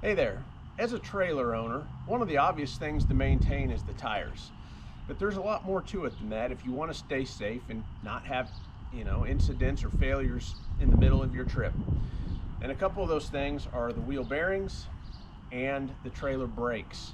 Hey there. As a trailer owner, one of the obvious things to maintain is the tires. But there's a lot more to it than that if you want to stay safe and not have, incidents or failures in the middle of your trip. And a couple of those things are the wheel bearings and the trailer brakes.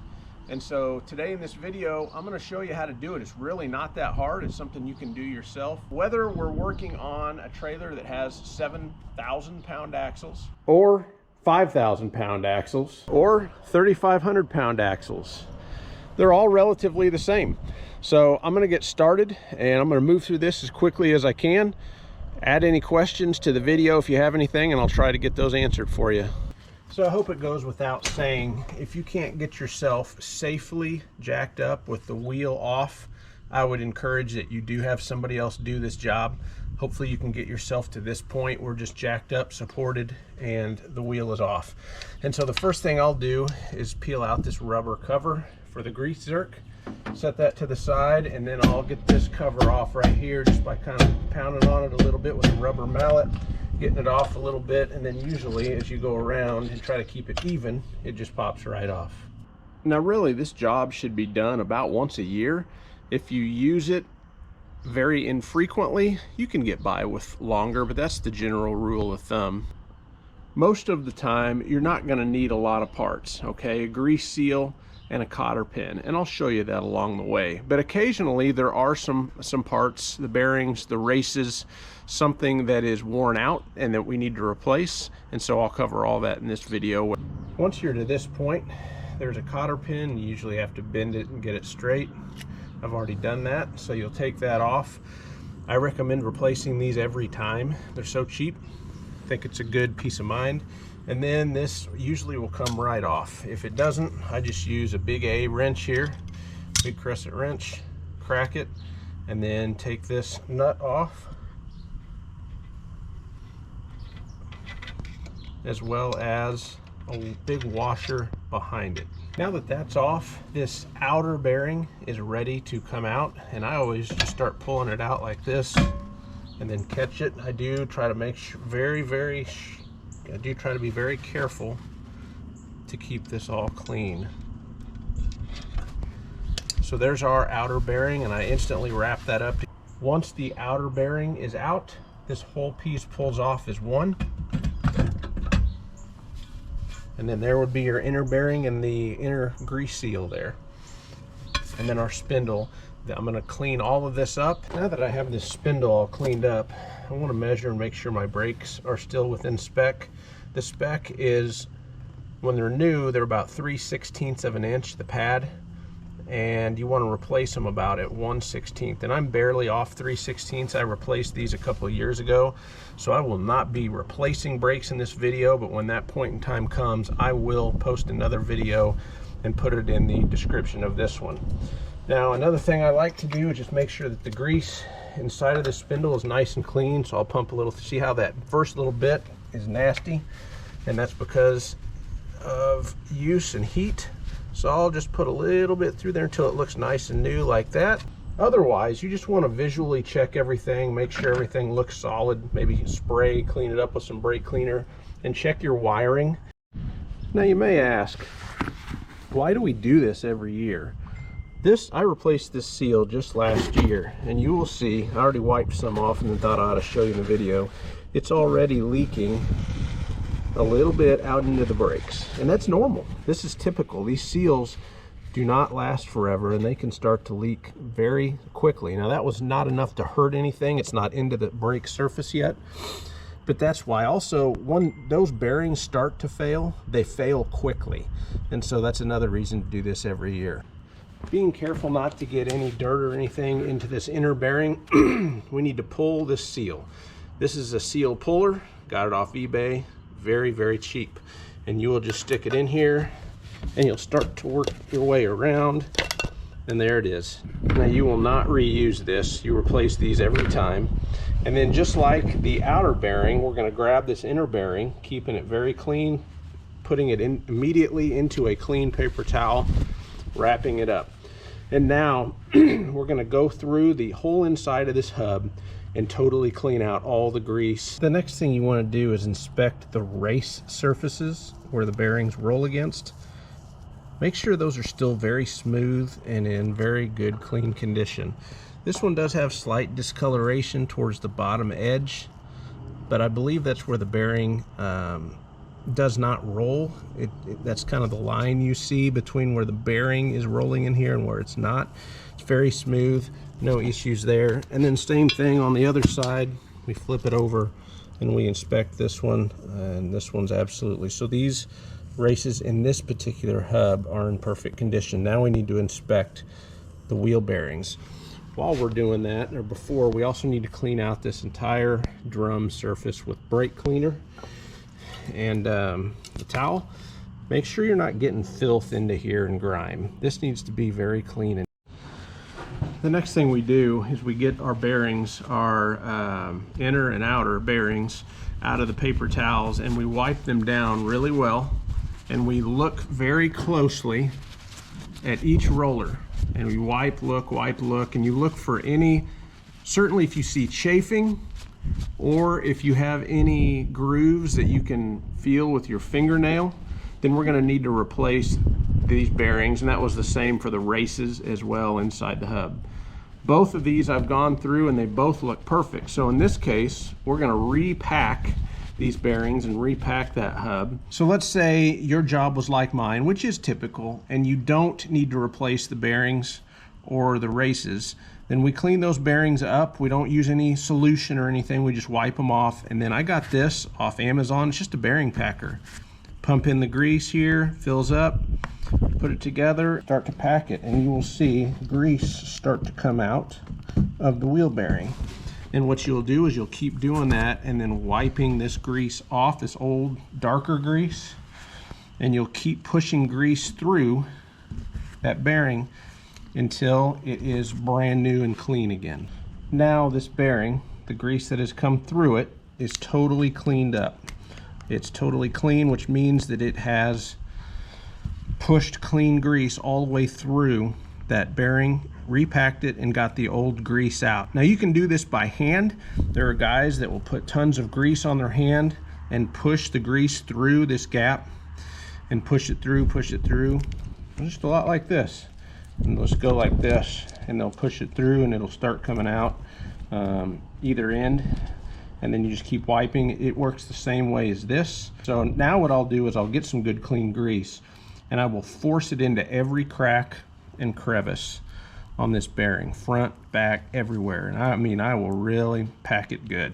And so today in this video, I'm going to show you how to do it. It's really not that hard. It's something you can do yourself. Whether we're working on a trailer that has 7,000 pound axles or 5,000 pound axles or 3,500 pound axles, they're all relatively the same. So I'm going to get started and I'm going to move through this as quickly as I can. Add any questions to the video if you have anything, and I'll try to get those answered for you. So I hope it goes without saying, if you can't get yourself safely jacked up with the wheel off, I would encourage that you do have somebody else do this job. Hopefully you can get yourself to this point where just jacked up, supported, and the wheel is off. And so the first thing I'll do is peel out this rubber cover for the grease zerk, set that to the side, and then I'll get this cover off right here just by kind of pounding on it a little bit with a rubber mallet, getting it off a little bit, and then usually as you go around and try to keep it even, it just pops right off. Now really this job should be done about once a year. If you use it very infrequently, you can get by with longer, but that's the general rule of thumb. Most of the time you're not going to need a lot of parts, okay? A grease seal and a cotter pin, and I'll show you that along the way. But occasionally there are some parts, the bearings, the races, something that is worn out and that we need to replace, and so I'll cover all that in this video. Once you're to this point, there's a cotter pin. You usually have to bend it and get it straight. I've already done that, so you'll take that off. I recommend replacing these every time. They're so cheap. I think it's a good peace of mind. And then this usually will come right off. If it doesn't, I just use a big A wrench here, big crescent wrench, crack it, and then take this nut off, as well as a big washer behind it. Now that that's off, this outer bearing is ready to come out, and I always just start pulling it out like this and then catch it. I do try to make sure I do try to be very careful to keep this all clean. So there's our outer bearing, and I instantly wrap that up. Once the outer bearing is out, this whole piece pulls off as one. And then there would be your inner bearing and the inner grease seal there. And then our spindle. I'm going to clean all of this up. Now that I have this spindle all cleaned up, I want to measure and make sure my brakes are still within spec. The spec is, when they're new, they're about 3/16 of an inch, the pad, and you want to replace them about at 1/16. And I'm barely off 3/16. I replaced these a couple of years ago, so I will not be replacing brakes in this video, but when that point in time comes, I will post another video and put it in the description of this one. Now another thing I like to do is just make sure that the grease inside of the spindle is nice and clean. So I'll pump a little. See how that first little bit is nasty? And that's because of use and heat. So I'll just put a little bit through there until it looks nice and new like that. Otherwise, you just want to visually check everything, make sure everything looks solid. Maybe spray, clean it up with some brake cleaner, and check your wiring. Now you may ask, why do we do this every year? I replaced this seal just last year, and you will see, I already wiped some off and then thought I ought to show you in the video. It's already leaking a little bit out into the brakes, and that's normal. This is typical. These seals do not last forever, and they can start to leak very quickly. Now that was not enough to hurt anything. It's not into the brake surface yet, but that's why also when those bearings start to fail, they fail quickly, and so that's another reason to do this every year. Being careful not to get any dirt or anything into this inner bearing, we need to pull this seal. This is a seal puller, got it off eBay, very, very cheap. And you will just stick it in here and you'll start to work your way around, and there it is. Now you will not reuse this, you replace these every time. And then just like the outer bearing, we're going to grab this inner bearing, keeping it very clean, putting it in immediately into a clean paper towel, wrapping it up. And now we're going to go through the whole inside of this hub and totally clean out all the grease. The next thing you want to do is inspect the race surfaces. where the bearings roll against, make sure those are still very smooth and in very good clean condition. This one does have slight discoloration towards the bottom edge, but I believe that's where the bearing does not roll. That's kind of the line you see between where the bearing is rolling in here and where it's not. It's very smooth, no issues there. And then same thing on the other side. We flip it over and we inspect this one, and this one's absolutely. So these races in this particular hub are in perfect condition. Now we need to inspect the wheel bearings. While we're doing that, or before, we also need to clean out this entire drum surface with brake cleaner and the towel. Make sure you're not getting filth into here and grime. This needs to be very clean. The next thing we do is we get our bearings, our inner and outer bearings, out of the paper towels, and we wipe them down really well, and we look very closely at each roller, and we wipe, look, and you look for any, certainly if you see chafing, or if you have any grooves that you can feel with your fingernail, then we're going to need to replace these bearings. And that was the same for the races as well inside the hub. Both of these I've gone through and they both look perfect. So in this case, we're going to repack these bearings and repack that hub. So let's say your job was like mine, which is typical, and you don't need to replace the bearings or the races. Then we clean those bearings up. We don't use any solution or anything. We just wipe them off. And then I got this off Amazon. It's just a bearing packer. Pump in the grease here, fills up, put it together, start to pack it, and you will see grease start to come out of the wheel bearing. And what you'll do is you'll keep doing that and then wiping this grease off, this old darker grease, and you'll keep pushing grease through that bearing until it is brand new and clean again. Now this bearing, the grease that has come through it, is totally cleaned up. It's totally clean, which means that it has pushed clean grease all the way through that bearing, repacked it, and got the old grease out. Now you can do this by hand. There are guys that will put tons of grease on their hand and push the grease through this gap and push it through, just a lot like this. And let's go like this, and they'll push it through and it'll start coming out either end, and then you just keep wiping. It works the same way as this. So now what I'll do is I'll get some good clean grease and I will force it into every crack and crevice on this bearing, front, back, everywhere. And I mean, I will really pack it good.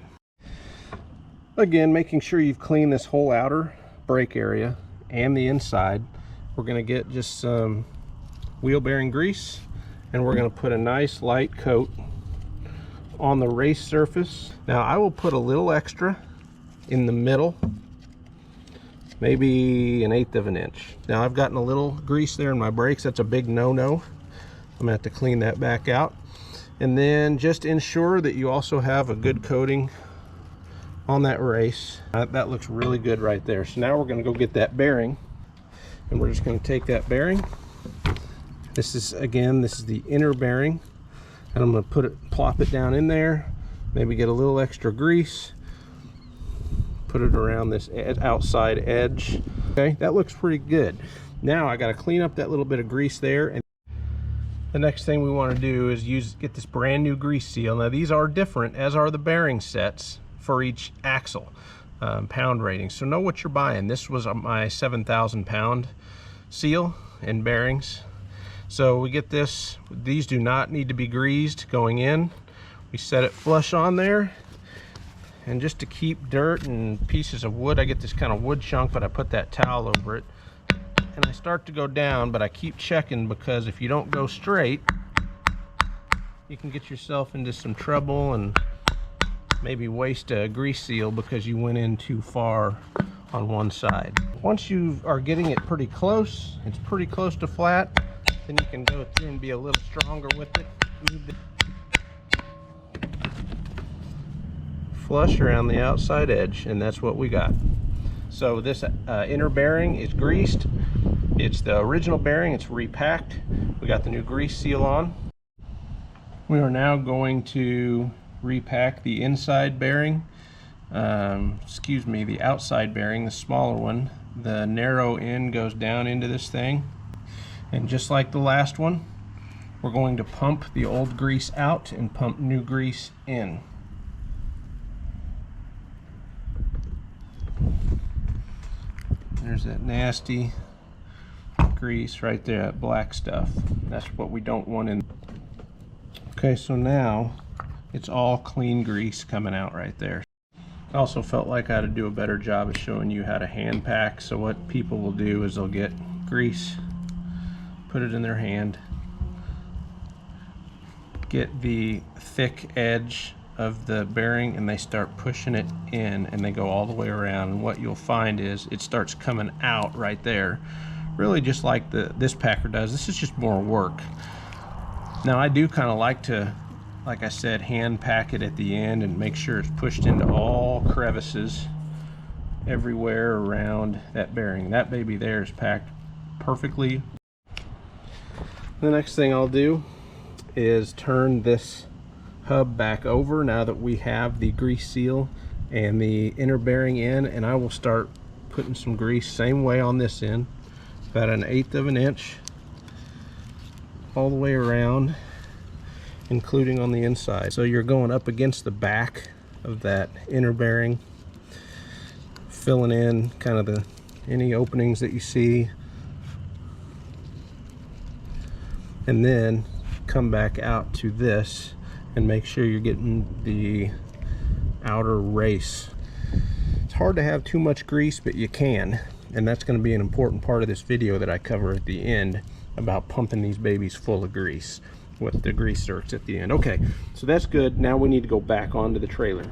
Again, making sure you've cleaned this whole outer brake area and the inside. We're gonna get just some wheel bearing grease, and we're gonna put a nice light coat on the race surface. Now I will put a little extra in the middle, maybe 1/8 of an inch. Now I've gotten a little grease there in my brakes. That's a big no-no. I'm gonna have to clean that back out. And then just ensure that you also have a good coating on that race. That looks really good right there. So now we're gonna go get that bearing, and we're just gonna take that bearing. This is, again, this is the inner bearing, and I'm gonna plop it down in there, maybe get a little extra grease, put it around this outside edge. Okay, that looks pretty good. Now I gotta clean up that little bit of grease there, and the next thing we wanna do is get this brand new grease seal. Now these are different, as are the bearing sets for each axle, pound rating. So know what you're buying. This was my 7,000 pound seal and bearings. So we get this. These do not need to be greased going in. We set it flush on there, and just to keep dirt and pieces of wood, I get this kind of wood chunk, but I put that towel over it, and I start to go down, but I keep checking, because if you don't go straight, you can get yourself into some trouble and maybe waste a grease seal because you went in too far on one side. Once you are getting it pretty close, it's pretty close to flat, then you can go through and be a little stronger with it. Flush around the outside edge, and that's what we got. So this inner bearing is greased. It's the original bearing, it's repacked. We got the new grease seal on. We are now going to repack the inside bearing, the outside bearing, the smaller one, the narrow end goes down into this thing. And just like the last one, we're going to pump the old grease out and pump new grease in. There's that nasty grease right there, that black stuff. That's what we don't want in. Okay, so now it's all clean grease coming out right there. I also felt like I had to do a better job of showing you how to hand pack. So what people will do is they'll get grease, put it in their hand, get the thick edge of the bearing, and they start pushing it in, and they go all the way around, and what you'll find is it starts coming out right there, really just like this packer does. This is just more work. Now I do kind of like to, like I said, hand pack it at the end and make sure it's pushed into all crevices everywhere around that bearing. That baby there is packed perfectly. The next thing I'll do is turn this hub back over now that we have the grease seal and the inner bearing in, and I will start putting some grease same way on this end, about 1/8 of an inch all the way around, including on the inside. So you're going up against the back of that inner bearing, filling in kind of any openings that you see, and then come back out to this and make sure you're getting the outer race. It's hard to have too much grease, but you can, and that's going to be an important part of this video that I cover at the end about pumping these babies full of grease with the grease zerks at the end. Okay, so that's good. Now we need to go back onto the trailer.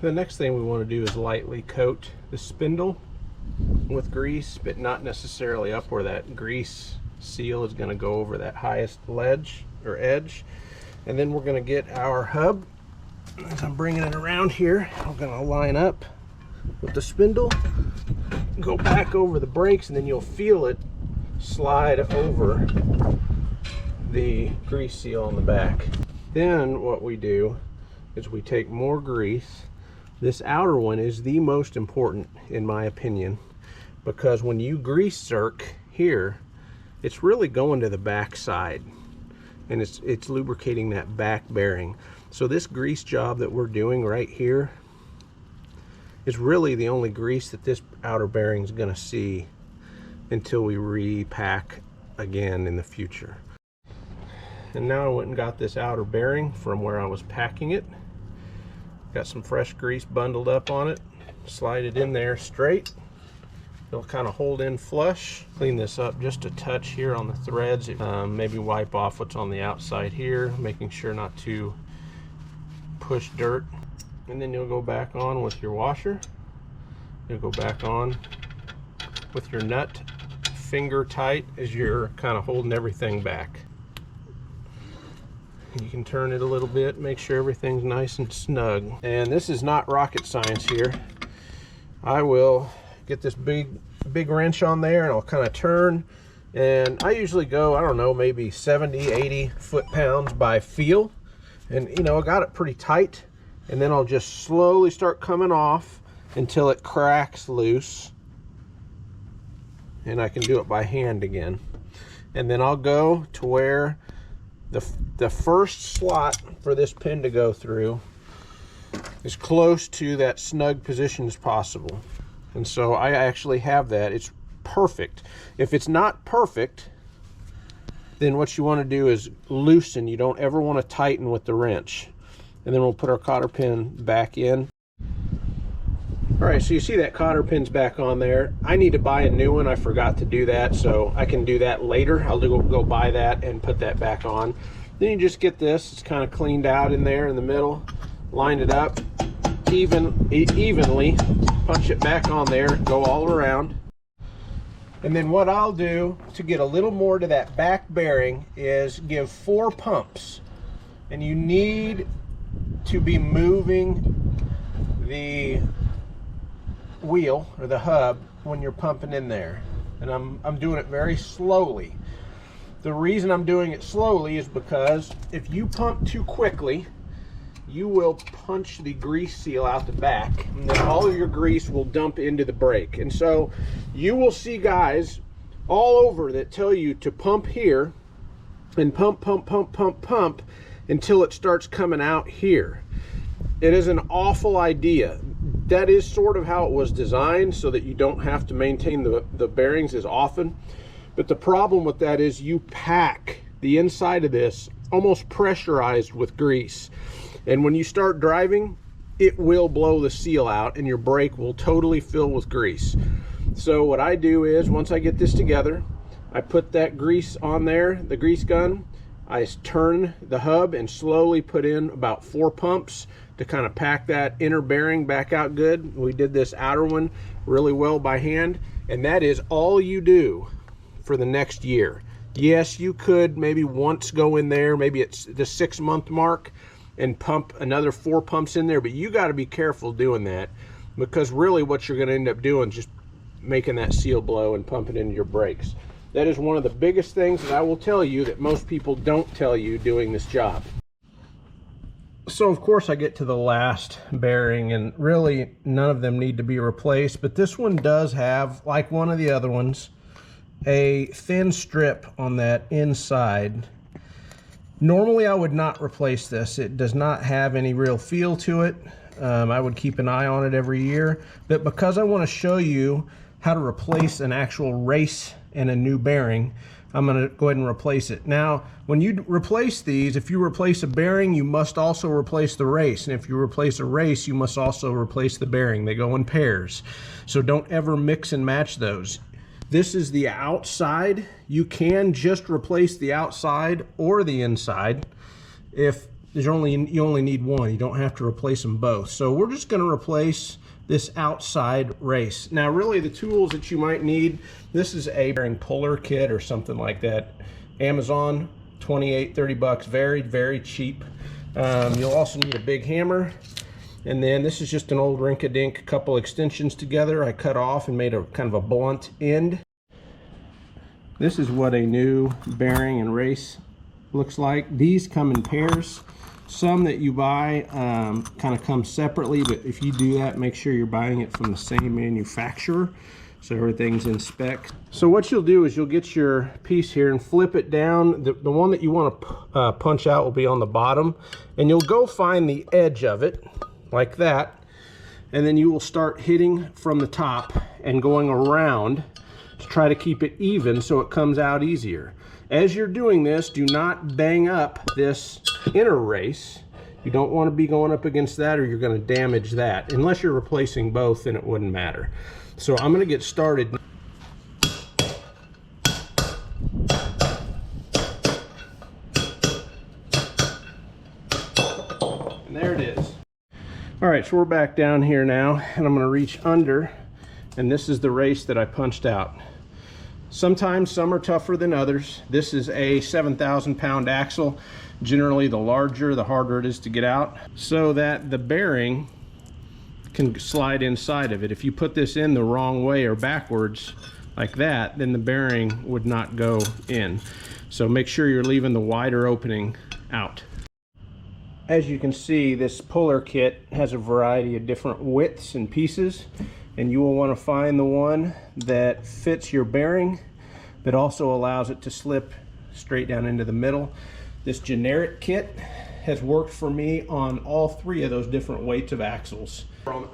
The next thing we want to do is lightly coat the spindle with grease, but not necessarily up where that grease seal is going to go over that highest ledge or edge. And then we're going to get our hub. As I'm bringing it around here, I'm going to line up with the spindle, go back over the brakes, and then you'll feel it slide over the grease seal on the back. Then what we do is we take more grease. This outer one is the most important in my opinion, because when you grease zerk here, it's really going to the back side, and it's lubricating that back bearing. So this grease job that we're doing right here is really the only grease that this outer bearing is going to see until we repack again in the future. And now I went and got this outer bearing from where I was packing it. Got some fresh grease bundled up on it. Slide it in there straight. It'll kind of hold in flush. Clean this up just a touch here on the threads. Maybe wipe off what's on the outside here, making sure not to push dirt. And then you'll go back on with your washer. You'll go back on with your nut, finger tight as you're kind of holding everything back. You can turn it a little bit, make sure everything's nice and snug. And this is not rocket science here. I will get this big wrench on there, and I'll kind of turn, and I usually go, I don't know, maybe 70-80 foot-pounds by feel, and you know, I got it pretty tight, and then I'll just slowly start coming off until it cracks loose, and I can do it by hand again. And then I'll go to where the first slot for this pin to go through is close to that snug position as possible. And so I actually have that. It's perfect. If it's not perfect, then what you want to do is loosen. You don't ever want to tighten with the wrench. And then we'll put our cotter pin back in. All right, so you see that cotter pin's back on there. I need to buy a new one. I forgot to do that, so I can do that later. I'll go buy that and put that back on. Then you just get this. It's kind of cleaned out in there in the middle. Line it up evenly. Punch it back on there. Go all around. And then what I'll do to get a little more to that back bearing is give 4 pumps. And you need to be moving the wheel or the hub when you're pumping in there, and I'm doing it very slowly. The reason I'm doing it slowly is because if you pump too quickly, you will punch the grease seal out the back, and then all of your grease will dump into the brake. And so you will see guys all over that tell you to pump here and pump, pump, pump, pump, pump until it starts coming out here. It is an awful idea. That is sort of how it was designed, so that you don't have to maintain the bearings as often. But the problem with that is you pack the inside of this almost pressurized with grease. And when you start driving, it will blow the seal out and your brake will totally fill with grease. So what I do is, once I get this together, I put that grease on there, the grease gun. I turn the hub and slowly put in about 4 pumps to kind of pack that inner bearing back out good. We did this outer one really well by hand, and that is all you do for the next year. Yes, you could maybe once go in there, maybe it's the 6-month mark, and pump another 4 pumps in there, but you got to be careful doing that, because really what you're going to end up doing is just making that seal blow and pumping into your brakes. That is one of the biggest things that I will tell you that most people don't tell you doing this job. So of course I get to the last bearing, and really none of them need to be replaced, but this one does have, like one of the other ones, a thin strip on that inside. Normally I would not replace this. It does not have any real feel to it. I would keep an eye on it every year, but because I want to show you how to replace an actual race and a new bearing, I'm going to go ahead and replace it. Now, when you replace these, if you replace a bearing, you must also replace the race. And if you replace a race, you must also replace the bearing. They go in pairs. So don't ever mix and match those. This is the outside. You can just replace the outside or the inside. If you only need one, you don't have to replace them both. So we're just going to replace this outside race. Now really the tools that you might need, this is a bearing puller kit or something like that. Amazon, 28, 30 bucks, very, very cheap. You'll also need a big hammer. And then this is just an old rink-a-dink, couple extensions together I cut off and made a kind of a blunt end. This is what a new bearing and race looks like. These come in pairs. Some that you buy kind of come separately, but if you do that, make sure you're buying it from the same manufacturer so everything's in spec. So what you'll do is you'll get your piece here and flip it down. The one that you want to punch out will be on the bottom, and you'll go find the edge of it like that, and then you will start hitting from the top and going around to try to keep it even so it comes out easier. As you're doing this, do not bang up this inner race. You don't want to be going up against that, or you're going to damage that. Unless you're replacing both, then it wouldn't matter. So I'm going to get started. And there it is. All right, so we're back down here now, and I'm going to reach under, and this is the race that I punched out. Sometimes some are tougher than others. This is a 7,000 pound axle. Generally, the larger, the harder it is to get out, so that the bearing can slide inside of it. If you put this in the wrong way or backwards like that, then the bearing would not go in. So make sure you're leaving the wider opening out. As you can see, this puller kit has a variety of different widths and pieces, and you will want to find the one that fits your bearing but also allows it to slip straight down into the middle. This generic kit has worked for me on all 3 of those different weights of axles,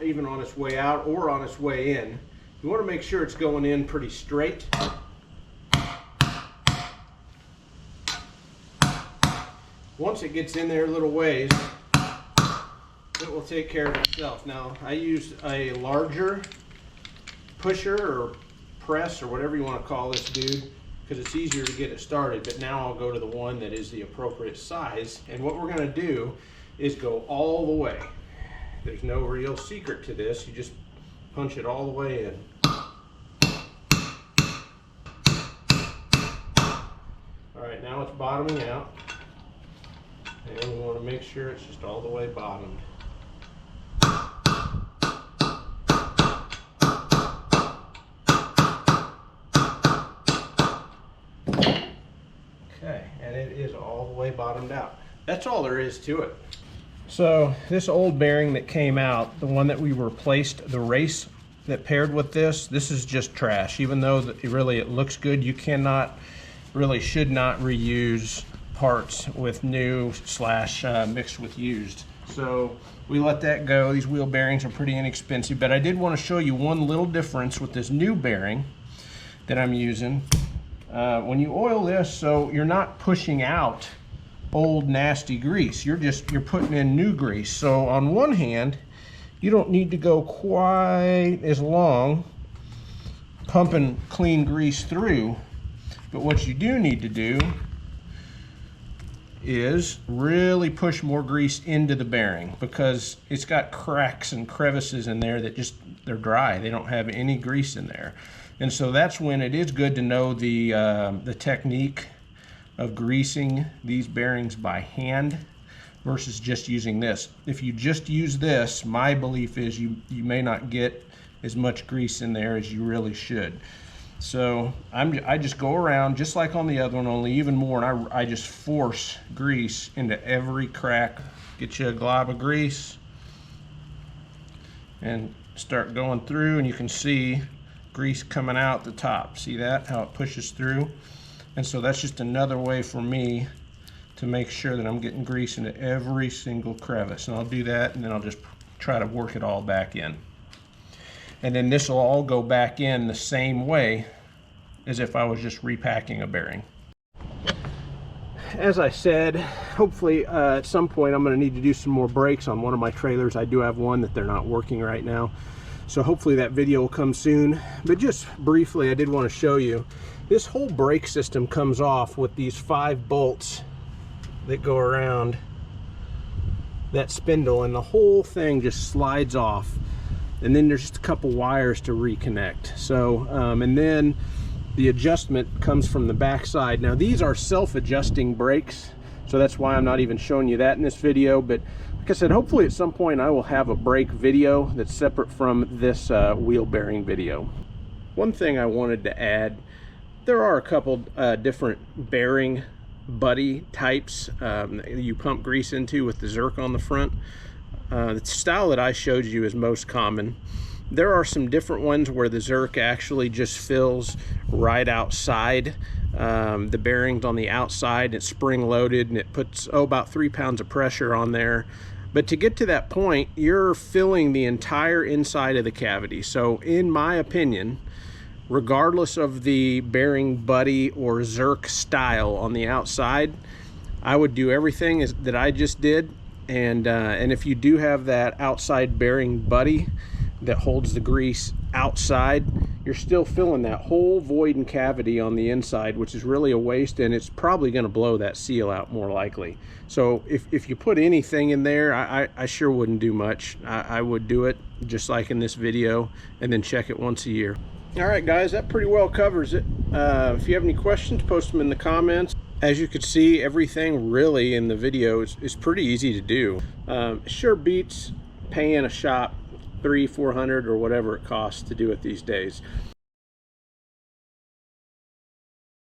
even on its way out or on its way in. You want to make sure it's going in pretty straight. Once it gets in there a little ways, it will take care of itself. Now, I used a larger pusher or press or whatever you want to call this dude, because it's easier to get it started. But now I'll go to the one that is the appropriate size, and what we're going to do is go all the way. There's no real secret to this. You just punch it all the way in. All right, now it's bottoming out, and we want to make sure it's just all the way bottomed. Okay, and it is all the way bottomed out. That's all there is to it. So this old bearing that came out, the one that we replaced, the race that paired with this is just trash. Even though it looks good, you cannot, really should not reuse parts with new slash mixed with used. So we let that go. These wheel bearings are pretty inexpensive, but I did want to show you one little difference with this new bearing that I'm using. When you oil this, so you're not pushing out old nasty grease, you're putting in new grease. So on one hand, you don't need to go quite as long pumping clean grease through, but what you do need to do is really push more grease into the bearing, because it's got cracks and crevices in there that they're dry, they don't have any grease in there. And so that's when it is good to know the technique of greasing these bearings by hand versus just using this. If you just use this, my belief is you may not get as much grease in there as you really should. So I just go around just like on the other one, only even more, and I just force grease into every crack. Get you a glob of grease and start going through, and you can see grease coming out the top. See that, how it pushes through? And so that's just another way for me to make sure that I'm getting grease into every single crevice. And I'll do that, and then I'll just try to work it all back in. And then this will all go back in the same way as if I was just repacking a bearing. As I said, hopefully at some point I'm going to need to do some more brakes on one of my trailers. I do have one that they're not working right now, so hopefully that video will come soon. But just briefly, I did want to show you, this whole brake system comes off with these 5 bolts that go around that spindle, and the whole thing just slides off, and then there's just a couple wires to reconnect. So and then the adjustment comes from the back side. Now these are self-adjusting brakes, so that's why I'm not even showing you that in this video. But like I said, hopefully at some point I will have a brake video that's separate from this wheel bearing video. One thing I wanted to add, there are a couple different bearing buddy types you pump grease into with the Zerk on the front. The style that I showed you is most common. There are some different ones where the Zerk actually just fills right outside the bearings on the outside. It's spring loaded, and it puts about 3 pounds of pressure on there. But to get to that point, you're filling the entire inside of the cavity. So in my opinion, regardless of the bearing buddy or Zerk style on the outside, I would do everything that I just did. And if you do have that outside bearing buddy that holds the grease outside, you're still filling that whole void and cavity on the inside, which is really a waste, and it's probably going to blow that seal out more likely. So if you put anything in there, I sure wouldn't do much. I would do it just like in this video, and then check it once a year. All right guys, that pretty well covers it. If you have any questions, post them in the comments. As you could see, everything really in the video is pretty easy to do. Sure beats paying a shop $300-400 or whatever it costs to do it these days.